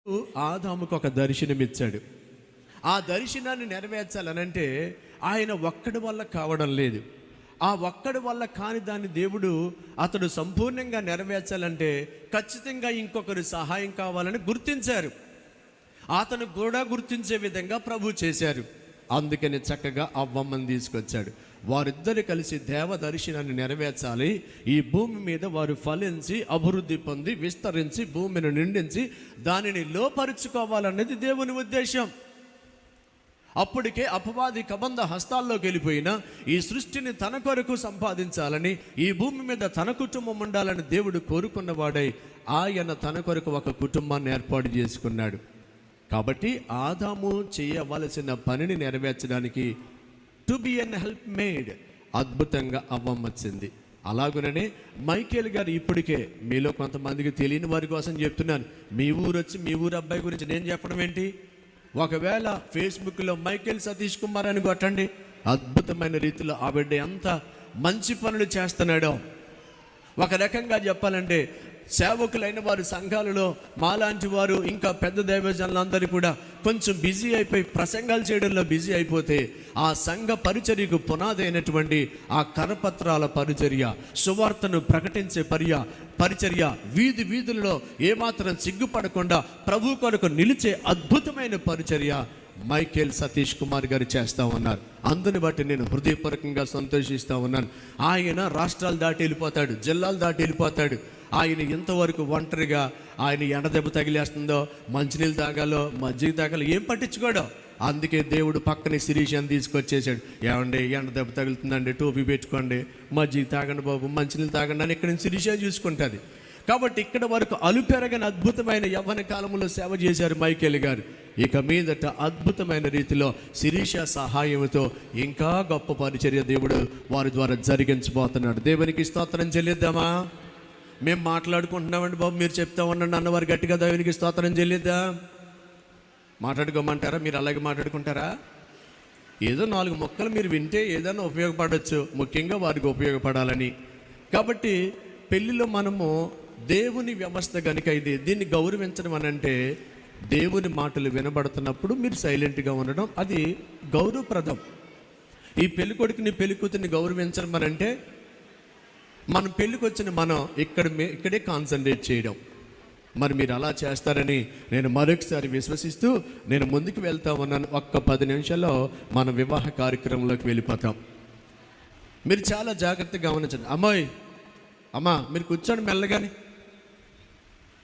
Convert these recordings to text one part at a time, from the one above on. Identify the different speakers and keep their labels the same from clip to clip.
Speaker 1: ఆదాముకు ఒక దర్శనం ఇచ్చాడు. ఆ దర్శనాన్ని నెరవేర్చాలనంటే ఆయన ఒక్కడి వల్ల కావడం లేదు. ఆ ఒక్కడి వల్ల కాని దాన్ని దేవుడు అతడు సంపూర్ణంగా నెరవేర్చాలంటే ఖచ్చితంగా ఇంకొకరి సహాయం కావాలని గుర్తించారు. అతను కూడా గుర్తించే విధంగా ప్రభు చేశారు. అందుకని చక్కగా అవ్వమ్మని తీసుకొచ్చాడు. వారిద్దరు కలిసి దేవ దర్శనాన్ని నెరవేర్చాలి. ఈ భూమి మీద వారు ఫలించి అభివృద్ధి పొంది విస్తరించి భూమిని నిండించి దానిని లోపరుచుకోవాలన్నది దేవుని ఉద్దేశం. అప్పటికే అపవాది కబంధ హస్తాల్లోకి వెళ్ళిపోయిన ఈ సృష్టిని తన కొరకు సంపాదించాలని, ఈ భూమి మీద తన కుటుంబం ఉండాలని దేవుడు కోరుకున్నవాడై ఆయన తన కొరకు ఒక కుటుంబాన్ని ఏర్పాటు చేసుకున్నాడు. కాబట్టి ఆదాము చేయవలసిన పనిని నెరవేర్చడానికి to be an help mate అద్భుతంగా అవ్వం వచ్చింది. అలాగుననే మైకేల్ గారు ఇప్పటికే మీలో కొంతమందికి తెలియని వారి కోసం చెప్తున్నాను. మీ ఊరు వచ్చి మీ ఊరు అబ్బాయి గురించి నేను చెప్పడం ఏంటి? ఒకవేళ ఫేస్బుక్లో మైకేల్ సతీష్ కుమార్ అని కొట్టండి, అద్భుతమైన రీతిలో ఆ బిడ్డ ఎంత మంచి పనులు చేస్తున్నాడో. ఒక రకంగా చెప్పాలంటే సేవకులైన వారు సంఘాలలో మాలాంటి వారు ఇంకా పెద్ద దైవజనులందరూ కూడా కొంచెం బిజీ అయిపోయి ప్రసంగాలు చేయడంలో బిజీ అయిపోతే ఆ సంఘ పరిచర్యకు పునాది అయినటువంటి ఆ కరపత్రాల పరిచర్య, సువార్తను ప్రకటించే పరిచర్య వీధి వీధులలో ఏమాత్రం సిగ్గుపడకుండా ప్రభు కొరకు నిలిచే అద్భుతమైన పరిచర్య మైకేల్ సతీష్ కుమార్ గారు చేస్తూ ఉన్నారు. అందుని బట్టి నేను హృదయపూర్వకంగా సంతోషిస్తూ ఉన్నాను. ఆయన రాష్ట్రాలు దాటి వెళ్ళిపోతాడు, జిల్లాలు దాటి వెళ్ళిపోతాడు. ఆయన ఇంతవరకు ఒంటరిగా ఆయన ఎండదెబ్బ తగిలేస్తుందో, మంచినీళ్ళు తాగాలో, మజ్జిగ తాగాలో ఏం పట్టించుకోడో. అందుకే దేవుడు పక్కనే శిరీషాన్ని తీసుకొచ్చేసాడు. ఏమండి ఎండదెబ్బ తగులుతుందండి, టోపీ పెట్టుకోండి, మజ్జిగ తాగండి బాబు, మంచినీళ్ళు తాగండి అని ఇక్కడ నుంచి శిరీష చూసుకుంటుంది. కాబట్టి ఇక్కడ వరకు అలుపెరగని అద్భుతమైన యవ్వన కాలంలో సేవ చేశారు మైకేల్ గారు. ఇక మీదట అద్భుతమైన రీతిలో శిరీష సహాయంతో ఇంకా గొప్ప పరిచర్య దేవుడు వారి ద్వారా జరిగించబోతున్నాడు. దేవునికి స్తోత్రం చెల్లిద్దామా? మేము మాట్లాడుకుంటున్నామండి బాబు, మీరు చెప్తా ఉండండి అన్నవారు గట్టిగా దేవునికి స్తోత్రం చెల్లిద్దా. మాట్లాడుకోమంటారా? మీరు అలాగే మాట్లాడుకుంటారా? ఏదో 4 మొక్కలు మీరు వింటే ఏదైనా ఉపయోగపడవచ్చు, ముఖ్యంగా వారికి ఉపయోగపడాలని. కాబట్టి పెళ్ళిలో మనము దేవుని వ్యవస్థ కనుక దీన్ని గౌరవించడం అని అంటే దేవుని మాటలు వినబడుతున్నప్పుడు మీరు సైలెంట్గా ఉండడం, అది గౌరవప్రదం. ఈ పెళ్ళికొడుకుని పెళ్ళికూతురిని గౌరవించడం అని అంటే మనం పెళ్ళికి వచ్చిన మనం ఇక్కడే కాన్సన్ట్రేట్ చేయడం. మరి మీరు అలా చేస్తారని నేను మరొకసారి విశ్వసిస్తూ నేను ముందుకు వెళ్తా ఉన్నాను. ఒక్క 10 నిమిషాల్లో మన వివాహ కార్యక్రమంలోకి వెళ్ళిపోతాం. మీరు చాలా జాగ్రత్తగా గమనించండి. అమ్మా మీరు కూర్చోండి మెల్లగాని.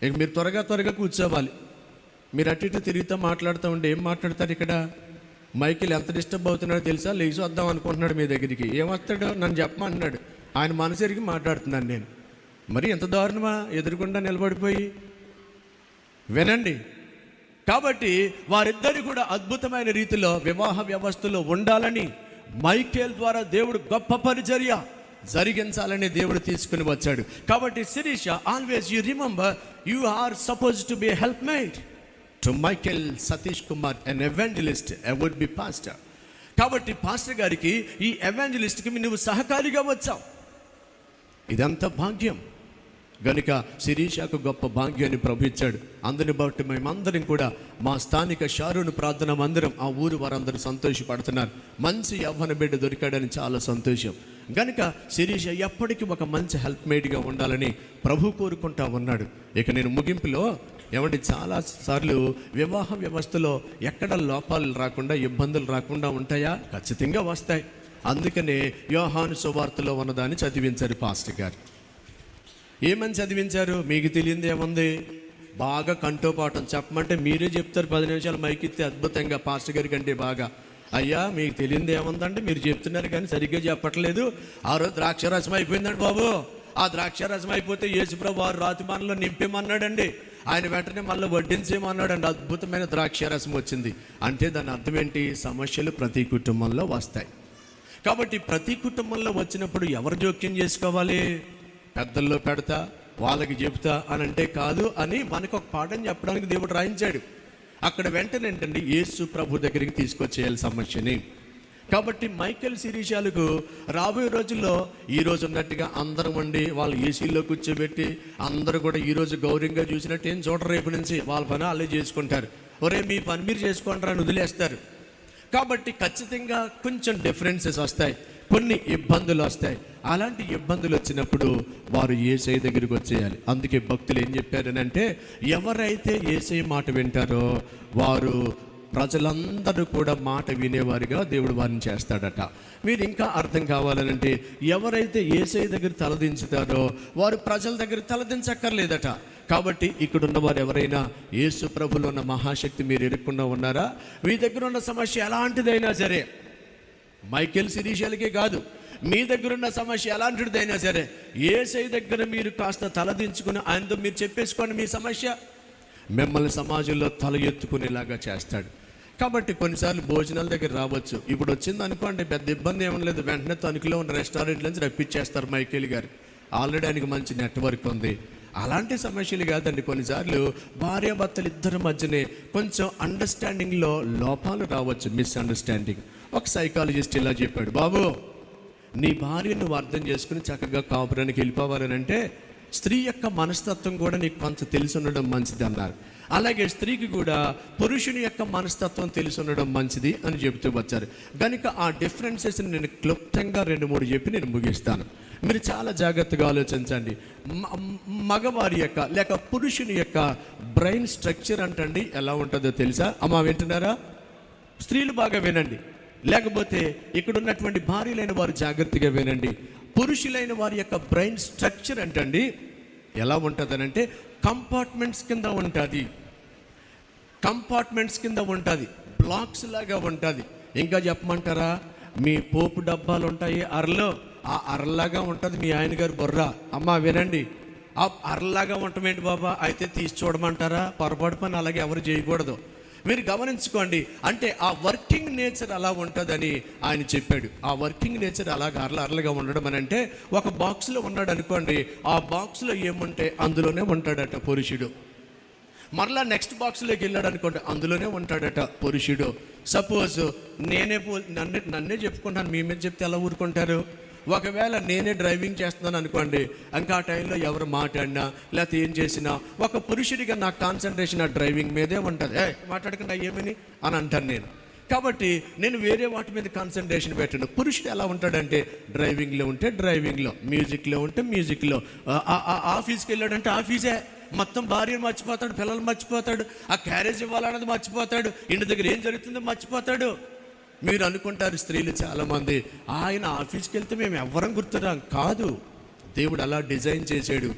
Speaker 1: ఇక మీరు త్వరగా కూర్చోవాలి. మీరు అటు ఇటు తిరుగుతూ మాట్లాడుతూ ఉంటే ఏం మాట్లాడతారు? ఇక్కడ మైకిల్ ఎంత డిస్టర్బ్ అవుతున్నాడో తెలుసా? లేచి వద్దాం అనుకుంటున్నాడు మీ దగ్గరికి. ఏమొస్తాడో నన్ను చెప్పమన్నాడు. ఆయన మనసు ఎరిగి మాట్లాడుతున్నాను నేను. మరి ఎంత దారుణమా? ఎదురుకుండా నిలబడిపోయి వినండి. కాబట్టి వారిద్దరు కూడా అద్భుతమైన రీతిలో వివాహ వ్యవస్థలో ఉండాలని మైకేల్ ద్వారా దేవుడు గొప్ప పరిచర్య జరిగించాలని దేవుడు తీసుకుని వచ్చాడు. కాబట్టి Shirisha, always you remember you are suppose to be a help mate to Michael Satish Kumar, an evangelist, a would be pastor. కాబట్టి పాస్టర్ గారికి, ఈ ఎవాంజలిస్ట్కి నువ్వు సహకారిగా వచ్చావు. ఇదంతా భాగ్యం గనుక శిరీషకు గొప్ప భాగ్యాన్ని ప్రభు ఇచ్చాడు. అందుని బట్టి మేమందరం కూడా మా స్థానిక షారూను ప్రార్థన మందిరం, ఆ ఊరు వారందరూ సంతోషపడుతున్నారు. మంచి యవ్వన బిడ్డ దొరికాడని చాలా సంతోషం. గనుక శిరీష ఎప్పటికీ ఒక మంచి హెల్ప్ మేడ్గా ఉండాలని ప్రభు కోరుకుంటా ఉన్నాడు. ఇక నేను ముగింపులో ఏమంటే చాలాసార్లు వివాహ వ్యవస్థలో ఎక్కడ లోపాలు రాకుండా, ఇబ్బందులు రాకుండా ఉంటాయా? ఖచ్చితంగా వస్తాయి. అందుకనే యోహాను సువార్తలో ఉన్నదాన్ని చదివించారు పాస్టర్ గారు. ఏమని చదివించారు? మీకు తెలియంది ఏముంది? బాగా కంఠోపాఠం చెప్పమంటే మీరే చెప్తారు. 10 నిమిషాలు మైకిస్తే అద్భుతంగా పాస్టర్ గారి కంటే బాగా. అయ్యా మీకు తెలియంది ఏముందంటే మీరు చెప్తున్నారు కానీ సరిగ్గా చెప్పట్లేదు. ఆ రోజు ద్రాక్షారసం అయిపోయిందండి బాబు. ఆ ద్రాక్షారసం అయిపోతే యేసుప్రభు వారు రాతిమానంలో నింపేమన్నాడండి. ఆయన వెంటనే మళ్ళీ వడ్డించేయమన్నాడండి. అద్భుతమైన ద్రాక్షారసం వచ్చింది. అంటే దాని అర్థం ఏంటి? సమస్యలు ప్రతి కుటుంబంలో వస్తాయి. కాబట్టి ప్రతి కుటుంబంలో వచ్చినప్పుడు ఎవరు జోక్యం చేసుకోవాలి? పెద్దల్లో పెడతా, వాళ్ళకి చెబుతా అని అంటే కాదు అని మనకు ఒక పాఠం చెప్పడానికి దేవుడు రాయించాడు. అక్కడ వెంటనే ఏంటండి యేసు ప్రభు దగ్గరికి తీసుకొచ్చేయాలి సమస్యని. కాబట్టి మైకేల్ శిరీషాలకు రాబోయే రోజుల్లో ఈ రోజు ఉన్నట్టుగా అందరం ఉండి వాళ్ళు ఏసీలో కూర్చోబెట్టి అందరూ కూడా ఈరోజు గౌరవంగా చూసినట్టు ఏం చూడరు. రేపు నుంచి వాళ్ళ పని వాళ్ళే చేసుకుంటారు. ఒరే మీ పని మీరు చేసుకుంటారా అని వదిలేస్తారు. కాబట్టి ఖచ్చితంగా కొంచెం డిఫరెన్సెస్ వస్తాయి, కొన్ని ఇబ్బందులు వస్తాయి. అలాంటి ఇబ్బందులు వచ్చినప్పుడు వారు యేసయ్య దగ్గరికి వచ్చేయాలి. అందుకే భక్తులు ఏం చెప్పారనంటే, ఎవరైతే యేసయ్య మాట వింటారో వారు ప్రజలందరూ కూడా మాట వినేవారిగా దేవుడు వారిని చేస్తాడట. మీరు ఇంకా అర్థం కావాలనంటే, ఎవరైతే యేసయ్య దగ్గర తలదించుతారో వారు ప్రజల దగ్గర తలదించక్కర్లేదట. కాబట్టి ఇక్కడ ఉన్న వారు ఎవరైనా యేసు ప్రభులో ఉన్న మహాశక్తి మీరు ఎరుక్కుండా ఉన్నారా? మీ దగ్గర ఉన్న సమస్య ఎలాంటిదైనా సరే, మైకేల్ శిరీషాలకే కాదు, మీ దగ్గర ఉన్న సమస్య ఎలాంటిదైనా సరే, యేసయ్య దగ్గర మీరు కాస్త తలదించుకుని ఆయనతో మీరు చెప్పేసుకోండి మీ సమస్య. మిమ్మల్ని సమాజంలో తల ఎత్తుకునేలాగా చేస్తాడు. కాబట్టి కొన్నిసార్లు భోజనాల దగ్గర రావచ్చు. ఇప్పుడు వచ్చింది అనుకోండి, పెద్ద ఇబ్బంది ఏమీ లేదు, వెంటనే తణుకులో ఉన్న రెస్టారెంట్ నుంచి రప్పించేస్తారు మైకేల్ గారు. ఆల్రెడీ ఆయనకి మంచి నెట్వర్క్ ఉంది. అలాంటి సమస్యలు కాదండి. కొన్నిసార్లు భార్యాభర్తలు ఇద్దరి మధ్యనే కొంచెం అండర్స్టాండింగ్లో లోపాలు రావచ్చు, మిస్అండర్స్టాండింగ్. ఒక సైకాలజిస్ట్ ఇలా చెప్పాడు, బాబు నీ భార్యను నువ్వు అర్థం చేసుకుని చక్కగా కాపురానికి వెళ్ళిపోవాలని అంటే స్త్రీ యొక్క మనస్తత్వం కూడా నీకు కొంచెం తెలిసి ఉండడం మంచిది అన్నారు. అలాగే స్త్రీకి కూడా పురుషుని యొక్క మనస్తత్వం తెలిసి ఉండడం మంచిది అని చెబుతూ వచ్చారు. కనుక ఆ డిఫరెన్సెస్ని నేను క్లుప్తంగా 2-3 చెప్పి నేను ముగిస్తాను. మీరు చాలా జాగ్రత్తగా ఆలోచించండి. మగవారి యొక్క లేక పురుషుని యొక్క బ్రెయిన్ స్ట్రక్చర్ అంటండి ఎలా ఉంటుందో తెలుసా? అమ్మా వింటున్నారా? స్త్రీలు బాగా వినండి, లేకపోతే ఇక్కడ ఉన్నటువంటి భార్యలైన వారు జాగ్రత్తగా వినండి. పురుషులైన వారి యొక్క బ్రెయిన్ స్ట్రక్చర్ అంటండి ఎలా ఉంటుందనంటే కంపార్ట్మెంట్స్ కింద ఉంటుంది. కంపార్ట్మెంట్స్ కింద ఉంటుంది, బ్లాక్స్ లాగా ఉంటుంది. ఇంకా చెప్పమంటారా? మీ పోపు డబ్బాలు ఉంటాయి అరలో, ఆ అరలాగా ఉంటుంది మీ ఆయన గారు బొర్ర. అమ్మా వినండి, ఆ అరలాగా ఉంటామేంటి బాబా? అయితే తీసి చూడమంటారా? పొరపాటు పని అలాగే ఎవరు చేయకూడదు. మీరు గమనించుకోండి. అంటే ఆ వర్కింగ్ నేచర్ అలా ఉంటుందని ఆయన చెప్పాడు. ఆ వర్కింగ్ నేచర్ అలాగ అరలుగా ఉండడం అని అంటే, ఒక బాక్స్లో ఉన్నాడు అనుకోండి, ఆ బాక్స్లో ఏముంటే అందులోనే ఉంటాడట పురుషుడు. మరలా నెక్స్ట్ బాక్స్లోకి వెళ్ళాడు అనుకోండి, అందులోనే ఉంటాడట పురుషుడు. సపోజ్ నన్నే చెప్పుకుంటాను, మీ మీద చెప్తే ఎలా ఊరుకుంటారు? ఒకవేళ నేనే డ్రైవింగ్ చేస్తున్నాను అనుకోండి, ఇంకా ఆ టైంలో ఎవరు మాట్లాడినా లేకపోతే ఏం చేసినా ఒక పురుషుడిగా నా కాన్సన్ట్రేషన్ ఆ డ్రైవింగ్ మీదే ఉంటుంది. మాట్లాడకుండా ఏమని అని అంటాను నేను. కాబట్టి నేను వేరే వాటి మీద కాన్సన్ట్రేషన్ పెట్టను. పురుషుడు ఎలా ఉంటాడంటే డ్రైవింగ్లో ఉంటే డ్రైవింగ్లో, మ్యూజిక్లో ఉంటే మ్యూజిక్లో, ఆఫీస్కి వెళ్ళాడంటే ఆఫీసే, మొత్తం భార్యను మర్చిపోతాడు, పిల్లలు మర్చిపోతాడు, ఆ క్యారేజ్ ఇవ్వాలన్నది మర్చిపోతాడు, ఇంటి దగ్గర ఏం జరుగుతుందో మర్చిపోతాడు. మీరు అనుకుంటారు స్త్రీలు చాలామంది, ఆయన ఆఫీస్కి వెళ్తే మేము ఎవ్వరం గుర్తురాం. కాదు, దేవుడు అలా డిజైన్ చేశాడు.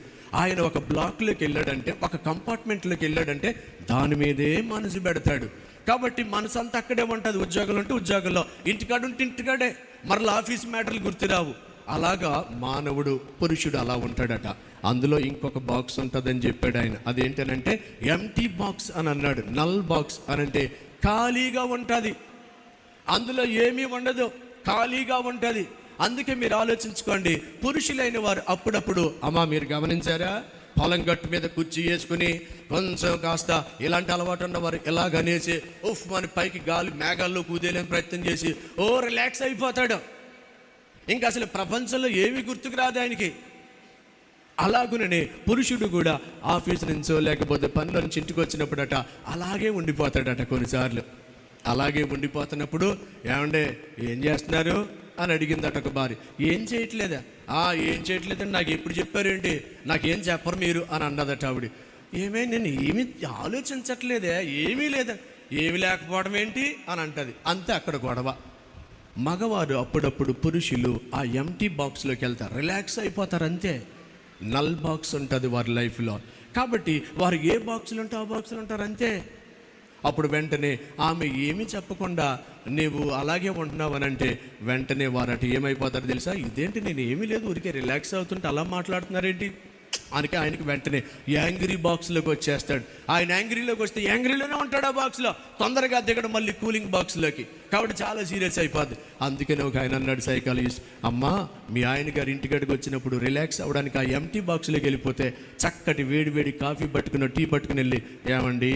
Speaker 1: ఆయన ఒక బ్లాక్లోకి వెళ్ళాడంటే, ఒక కంపార్ట్మెంట్లోకి వెళ్ళాడంటే దాని మీదే మనసు పెడతాడు. కాబట్టి మనసు అంతా అక్కడే ఉంటుంది. ఉద్యోగంలో ఉంటే ఉద్యోగంలో, ఇంటికాడ ఉంటే ఇంటికాడే, మరలా ఆఫీస్ మ్యాటర్లు గుర్తురావు. అలాగా మానవుడు, పురుషుడు అలా ఉంటాడట. అందులో ఇంకొక బాక్స్ ఉంటుందని చెప్పాడు ఆయన. అదేంటనంటే ఎంటీ బాక్స్ అని అన్నాడు. నల్ బాక్స్ అని అంటే ఖాళీగా ఉంటుంది, అందులో ఏమీ ఉండదు, ఖాళీగా ఉంటుంది. అందుకే మీరు ఆలోచించుకోండి, పురుషులైన వారు అప్పుడప్పుడు, అమ్మా మీరు గమనించారా, పొలం గట్టు మీద కుర్చీ వేసుకుని కొంచెం కాస్త ఇలాంటి అలవాటు ఉన్నవారు ఇలాగనేసి ఉఫ్ మన పైకి గాలి మేఘాల్లో కూదేలేని ప్రయత్నం చేసి రిలాక్స్ అయిపోతాడు. ఇంకా అసలు ప్రపంచంలో ఏమీ గుర్తుకు రాదు ఆయనకి. అలాగుననే పురుషుడు కూడా ఆఫీస్ నుంచో లేకపోతే పనిలో నుంచి ఇంటికి వచ్చినప్పుడట అలాగే ఉండిపోతాడట. కొన్నిసార్లు అలాగే ఉండిపోతున్నప్పుడు, ఏమండే ఏం చేస్తున్నారు అని అడిగిందట ఒక భార్య. ఏం చేయట్లేదా? ఏం చేయట్లేదని నాకు ఎప్పుడు చెప్పారేంటి, నాకేం చెప్పరు మీరు అని అన్నదట ఆవిడ. నేను ఏమీ ఆలోచించట్లేదే, ఏమీ లేదా. ఏమి లేకపోవడం ఏంటి అని అంటది. అంతే అక్కడ గొడవ. మగవారు అప్పుడప్పుడు పురుషులు ఆ ఎంటీ బాక్స్లోకి వెళ్తారు, రిలాక్స్ అయిపోతారు, అంతే. నల్ బాక్స్ ఉంటుంది వారి లైఫ్లో. కాబట్టి వారు ఏ బాక్సులు ఉంటే ఆ బాక్సులు ఉంటారు, అంతే. అప్పుడు వెంటనే ఆమె ఏమీ చెప్పకుండా నీవు అలాగే ఉంటున్నావు అని అంటే వెంటనే వారట ఏమైపోతారు తెలుసా? ఇదేంటి, నేను ఏమీ లేదు, ఊరికే రిలాక్స్ అవుతుంటే అలా మాట్లాడుతున్నారేంటి అని ఆయనకి వెంటనే యాంగ్రీ బాక్స్లోకి వచ్చేస్తాడు. ఆయన యాంగ్రీలోకి వస్తే యాంగ్రీలోనే ఉంటాడు ఆ బాక్స్లో, తొందరగా దిగడం మళ్ళీ కూలింగ్ బాక్స్లోకి. కాబట్టి చాలా సీరియస్ అయిపోద్ది. అందుకనే ఒక ఆయన అన్నాడు సైకాలజిస్ట్, అమ్మా మీ ఆయన గారు ఇంటికాడికి వచ్చినప్పుడు రిలాక్స్ అవ్వడానికి ఆ ఎంటీ బాక్స్లోకి వెళ్ళిపోతే చక్కటి వేడి కాఫీ పట్టుకుని టీ పట్టుకుని వెళ్ళి, ఏమండి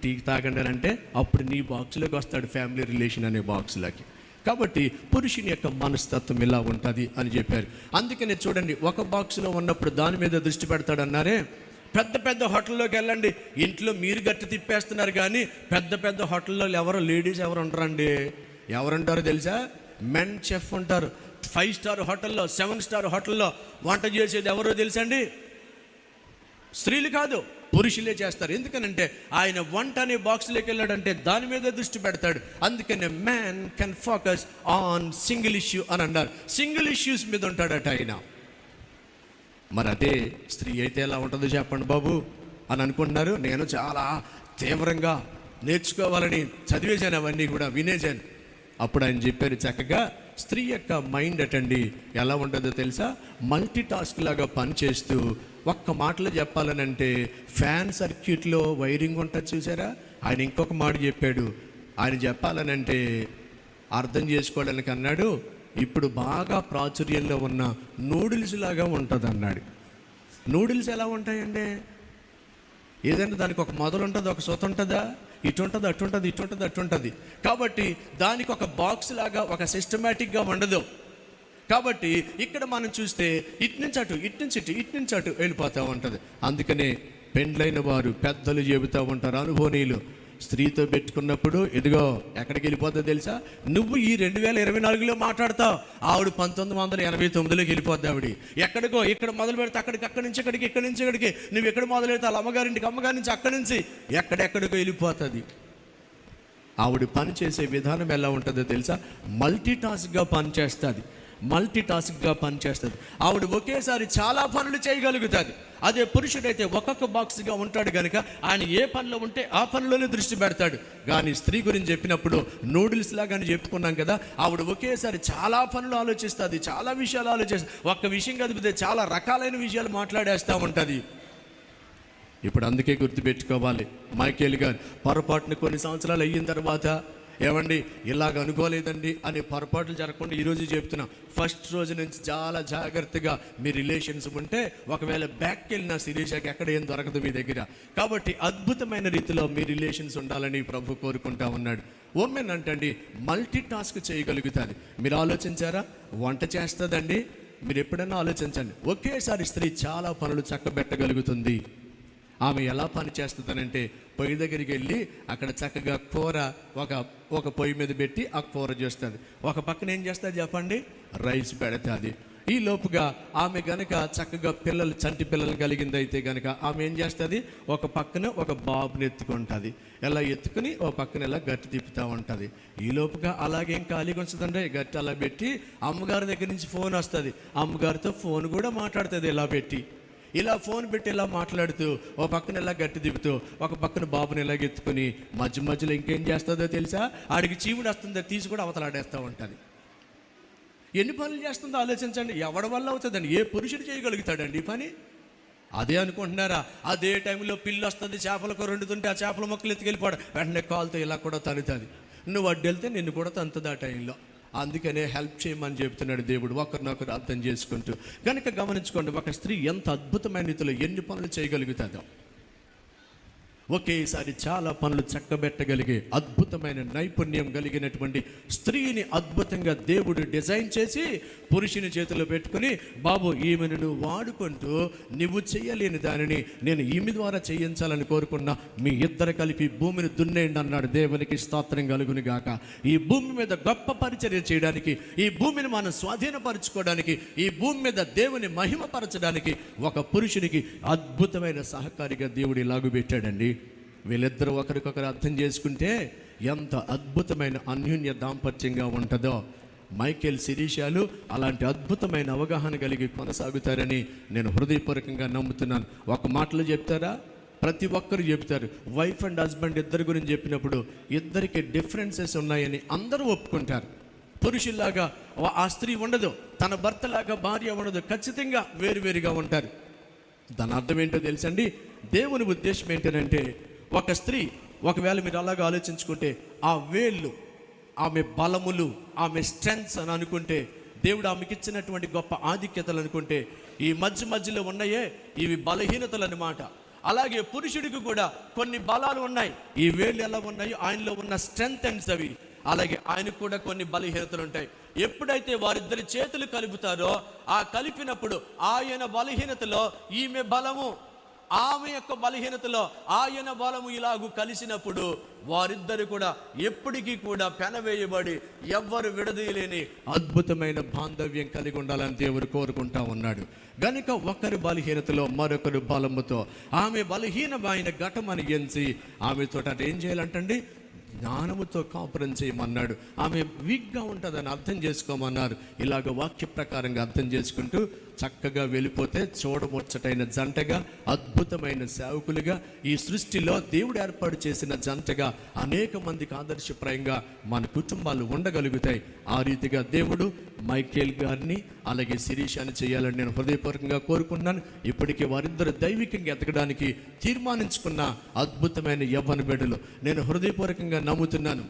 Speaker 1: టీ తాగండి అని అంటే అప్పుడు నీ బాక్స్లోకి వస్తాడు, ఫ్యామిలీ రిలేషన్ అనే బాక్స్లోకి. కాబట్టి పురుషుని యొక్క మనస్తత్వం ఇలా ఉంటుంది అని చెప్పారు. అందుకనే చూడండి, ఒక బాక్స్లో ఉన్నప్పుడు దాని మీద దృష్టి పెడతాడన్నారే. పెద్ద పెద్ద హోటల్లోకి వెళ్ళండి, ఇంట్లో మీరు గట్టి తిప్పేస్తున్నారు కానీ పెద్ద పెద్ద హోటల్లో ఎవరో లేడీస్ ఎవరు ఉంటారండి? ఎవరుంటారో తెలుసా? మెన్ చెఫ్ ఉంటారు. 5 స్టార్ హోటల్లో, 7 స్టార్ హోటల్లో వంట చేసేది ఎవరో తెలుసా అండి? స్త్రీలు కాదు, పురుషులే చేస్తారు. ఎందుకనంటే ఆయన వంట అనే బాక్స్లోకి వెళ్ళాడంటే దాని మీద దృష్టి పెడతాడు. అందుకనే man can focus on single issue అని అన్నారు. సింగిల్ ఇష్యూస్ మీద ఉంటాడట ఆయన. మరి అదే స్త్రీ అయితే ఎలా ఉంటుందో చెప్పండి బాబు అని అనుకుంటున్నారు. నేను చాలా తీవ్రంగా నేర్చుకోవాలని చదివేశాను, అవన్నీ కూడా వినేశాను. అప్పుడు ఆయన చెప్పారు చక్కగా, స్త్రీ యొక్క మైండ్ అటండి ఎలా ఉంటుందో తెలుసా? మల్టీ టాస్క్ లాగా పనిచేస్తూ, ఒక్క మాటలో చెప్పాలనంటే ఫ్యాన్ సర్క్యూట్లో వైరింగ్ ఉంటుంది చూసారా? ఆయన ఇంకొక మాట చెప్పాడు. ఆయన చెప్పాలనంటే అర్థం చేసుకోవడానికి అన్నాడు, ఇప్పుడు బాగా ప్రాచుర్యంలో ఉన్న నూడిల్స్ లాగా ఉంటుంది అన్నాడు. నూడిల్స్ ఎలా ఉంటాయండి? ఏదైనా దానికి ఒక మొదలు ఉంటుంది, ఒక సొత ఉంటుందా? ఇటు ఉంటుంది, అటు ఉంటుంది, ఇటు ఉంటుంది, అటు ఉంటుంది. కాబట్టి దానికి ఒక బాక్స్ లాగా ఒక సిస్టమేటిక్గా ఉండదు. కాబట్టి ఇక్కడ మనం చూస్తే ఇటు నుంచి అటు, ఇటు నుంచి ఇటు, ఇటు నుంచి అటు వెళ్ళిపోతూ ఉంటుంది. అందుకనే పెండ్లైన వారు పెద్దలు చెబుతూ ఉంటారు, అనుభవనీయులు, స్త్రీతో పెట్టుకున్నప్పుడు ఇదిగో ఎక్కడికి వెళ్ళిపోతుందో తెలుసా? నువ్వు ఈ 2024లో మాట్లాడతావు, ఆవిడ 1989లోకి వెళ్ళిపోద్ది. ఆవిడ ఎక్కడికో ఇక్కడ మొదలు పెడితే అక్కడికి, అక్కడి నుంచి ఇక్కడికి, ఇక్కడి నుంచి ఇక్కడికి, నువ్వు ఎక్కడ మొదలు పెడతావు అమ్మగారింటికి, అమ్మగారి నుంచి అక్కడి నుంచి ఎక్కడెక్కడికో వెళ్ళిపోతుంది. ఆవిడ పని చేసే విధానం ఎలా ఉంటుందో తెలుసా? మల్టీ టాస్క్గా పనిచేస్తుంది. ఆవిడ ఒకేసారి చాలా పనులు చేయగలుగుతుంది. అదే పురుషుడైతే ఒక్కొక్క బాక్స్గా ఉంటాడు కనుక ఆయన ఏ పనిలో ఉంటే ఆ పనిలోనే దృష్టి పెడతాడు. కానీ స్త్రీ గురించి చెప్పినప్పుడు నూడిల్స్ లాగా చెప్పుకున్నాం కదా, ఆవిడ ఒకేసారి చాలా పనులు ఆలోచిస్తుంది, చాలా విషయాలు ఆలోచిస్తుంది. ఒక్క విషయం కదిపితే చాలా రకాలైన విషయాలు మాట్లాడేస్తూ ఉంటుంది. ఇప్పుడు అందుకే గుర్తుపెట్టుకోవాలి, మైకేల్ గారు పొరపాటున కొన్ని సంవత్సరాలు అయిన తర్వాత, ఏమండి ఇలాగ అనుకోలేదండి అనే పొరపాట్లు జరగకుండా ఈరోజు చెప్తున్నా, ఫస్ట్ రోజు నుంచి చాలా జాగ్రత్తగా మీ రిలేషన్స్ ఉంటే ఒకవేళ బ్యాక్కి వెళ్ళిన శిరీషకి ఎక్కడ ఏం దొరకదు మీ దగ్గర. కాబట్టి అద్భుతమైన రీతిలో మీ రిలేషన్స్ ఉండాలని ప్రభు కోరుకుంటా ఉన్నాడు. ఉమెన్ అంటండి మల్టీ టాస్క్ చేయగలుగుతుంది. మీరు ఆలోచించారా? వంట చేస్తుందండి. మీరు ఎప్పుడైనా ఆలోచించండి, ఒకేసారి స్త్రీ చాలా పనులు చక్కబెట్టగలుగుతుంది. ఆమె ఎలా పని చేస్తుందనంటే పొయ్యి దగ్గరికి వెళ్ళి అక్కడ చక్కగా కూర ఒక పొయ్యి మీద పెట్టి ఆ కూర చేస్తుంది. ఒక పక్కన ఏం చేస్తుంది చెప్పండి? రైస్ పెడుతుంది. ఈ లోపుగా ఆమె గనక చక్కగా చంటి పిల్లలు కలిగిందైతే గనక ఆమె ఏం చేస్తుంది? ఒక పక్కన ఒక బాబుని ఎత్తుకుంటుంది. ఎలా ఎత్తుకుని ఒక పక్కన ఎలా గట్టి తిప్పుతూ ఉంటుంది. ఈ లోపుగా అలాగేం ఖాళీగా ఉంచుతుండే, గట్టి అలా పెట్టి అమ్మగారి దగ్గర నుంచి ఫోన్ వస్తుంది. అమ్మగారితో ఫోన్ కూడా మాట్లాడుతుంది. ఇలా ఫోన్ పెట్టి ఇలా మాట్లాడుతూ ఒక పక్కన ఇలా గట్టి దిపుతూ ఒక పక్కన బాబుని ఇలా ఎత్తుకుని మధ్యలో ఇంకేం చేస్తుందో తెలుసా? ఆడికి చీముడు వస్తుందో తీసి కూడా అవతలాడేస్తూ ఉంటుంది. ఎన్ని పనులు చేస్తుందో ఆలోచించండి. ఎవడి వల్ల అవుతుందండి? ఏ పురుషుడు చేయగలుగుతాడండి ఈ పని? అదే అనుకుంటున్నారా? అదే టైంలో పిల్లి వస్తుంది, చేపల కూర వండుతుంటే ఆ చేపల మొక్కలు ఎత్తుకెళ్ళిపోవడం, వెంటనే కాలుతో ఇలా కూడా తనుతుంది. నువ్వు అడ్డెళ్తే నిన్ను కూడా తంతుంది ఆ టైంలో. అందుకనే హెల్ప్ చేయమని చెప్తున్నాడు దేవుడు, ఒకరినొకరు అర్థం చేసుకుంటూ. కనుక గమనించుకోండి, ఒక స్త్రీ ఎంత అద్భుతమైన రీతిలో ఎన్ని పనులు చేయగలుగుతుందో. ఒకేసారి చాలా పనులు చక్కబెట్టగలిగే అద్భుతమైన నైపుణ్యం కలిగినటువంటి స్త్రీని అద్భుతంగా దేవుడు డిజైన్ చేసి పురుషుని చేతిలో పెట్టుకుని, బాబు ఈమెను నువ్వు వాడుకుంటూ నువ్వు చేయలేని దానిని నేను ఈమె ద్వారా చేయించాలని కోరుకున్నా, మీ ఇద్దరు కలిపి భూమిని దున్నేయండి అన్నాడు. దేవునికి స్తోత్రం కలుగును గాక. ఈ భూమి మీద గొప్ప పరిచర్య చేయడానికి, ఈ భూమిని మనం స్వాధీనపరచుకోవడానికి, ఈ భూమి మీద దేవుని మహిమపరచడానికి ఒక పురుషునికి అద్భుతమైన సహకారిగా దేవుడు ఇలాగు పెట్టాడండి. వీళ్ళిద్దరూ ఒకరికొకరు అర్థం చేసుకుంటే ఎంత అద్భుతమైన అన్యోన్య దాంపత్యంగా ఉంటుందో. మైకేల్ శిరీషాలు అలాంటి అద్భుతమైన అవగాహన కలిగి కొనసాగుతారని నేను హృదయపూర్వకంగా నమ్ముతున్నాను. ఒక మాటలో చెప్తారా? ప్రతి ఒక్కరు చెప్తారు. వైఫ్ అండ్ హస్బెండ్ ఇద్దరి గురించి చెప్పినప్పుడు ఇద్దరికి డిఫరెన్సెస్ ఉన్నాయని అందరూ ఒప్పుకుంటారు. పురుషుల్లాగా ఆ స్త్రీ ఉండదు, తన భర్తలాగా భార్య ఉండదు, ఖచ్చితంగా వేరువేరుగా ఉంటారు. దాని అర్థం ఏంటో తెలుసండి? దేవుని ఉద్దేశం ఏంటంటే, ఒక స్త్రీ ఒకవేళ మీరు అలాగా ఆలోచించుకుంటే ఆ వేళ్ళు ఆమె బలములు, ఆమె స్ట్రెంగ్స్ అని అనుకుంటే, దేవుడు ఆమెకి ఇచ్చినటువంటి గొప్ప ఆధిక్యతలు అనుకుంటే, ఈ మధ్యలో ఉన్నాయే ఇవి బలహీనతలు అన్నమాట. అలాగే పురుషుడికి కూడా కొన్ని బలాలు ఉన్నాయి. ఈ వేళ్ళు ఎలా ఉన్నాయో ఆయనలో ఉన్న స్ట్రెంగ్త్ అండ్స్ అవి. అలాగే ఆయనకు కూడా కొన్ని బలహీనతలు ఉంటాయి. ఎప్పుడైతే వారిద్దరి చేతులు కలుపుతారో ఆ కలిపినప్పుడు ఆయన బలహీనతలో ఈమె బలము, ఆమె యొక్క బలహీనతలో ఆయన బలము ఇలాగూ కలిసినప్పుడు వారిద్దరు కూడా ఎప్పటికీ కూడా పెనవేయబడి ఎవ్వరు విడదీయలేని అద్భుతమైన బాంధవ్యం కలిగి ఉండాలని దేవుడు కోరుకుంటా ఉన్నాడు. గనుక ఒకరి బలహీనతలో మరొకరు బలముతో ఆమె బలహీనమైన ఘటమని ఎంచి ఆమెతో ఏం చేయాలంటండి, జ్ఞానముతో కాపురం చేయమన్నాడు. ఆమె వీక్గా ఉంటుందని అర్థం చేసుకోమన్నారు. ఇలాగ వాక్య ప్రకారంగా అర్థం చేసుకుంటూ చక్కగా వెళ్ళిపోతే చూడముచ్చటైన జంటగా, అద్భుతమైన సేవకులుగా, ఈ సృష్టిలో దేవుడు ఏర్పాటు చేసిన జంటగా అనేక మందికి ఆదర్శప్రాయంగా మన కుటుంబాలు ఉండగలుగుతాయి. ఆ రీతిగా దేవుడు మైకేల్ గారిని అలాగే శిరీషాని చేయాలని నేను హృదయపూర్వకంగా కోరుకున్నాను. ఇప్పటికే వారిద్దరు దైవికంగా ఎదగడానికి తీర్మానించుకున్న అద్భుతమైన యవ్వన బిడ్డలు. నేను హృదయపూర్వకంగా నమ్ముతున్నాను,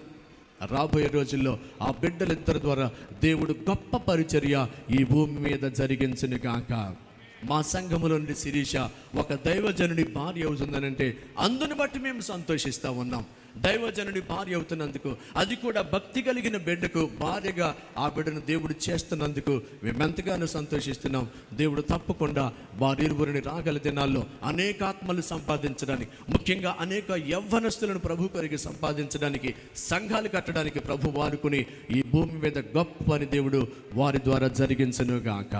Speaker 1: రాబోయే రోజుల్లో ఆ బిడ్డలిద్దరి ద్వారా దేవుడు గొప్ప పరిచర్య ఈ భూమి మీద జరిగించును గాక. మా సంఘములో నుండి శిరీష ఒక దైవజనుడి భార్య అవుతుందనంటే అందుని బట్టి మేము సంతోషిస్తూ ఉన్నాం. దైవజనుడి భార్య అవుతున్నందుకు, అది కూడా భక్తి కలిగిన బిడ్డకు భార్యగా ఆ బిడ్డను దేవుడు చేస్తున్నందుకు మేము ఎంతగానో సంతోషిస్తున్నాం. దేవుడు తప్పకుండా వారిరువురిని రాగల దినాల్లో అనేక ఆత్మలు సంపాదించడానికి, ముఖ్యంగా అనేక యవ్వనస్తులను ప్రభు కొరకు సంపాదించడానికి, సంఘాలు కట్టడానికి ప్రభు వాడుకుని ఈ భూమి మీద గొప్ప పని దేవుడు వారి ద్వారా జరిగించును గాక.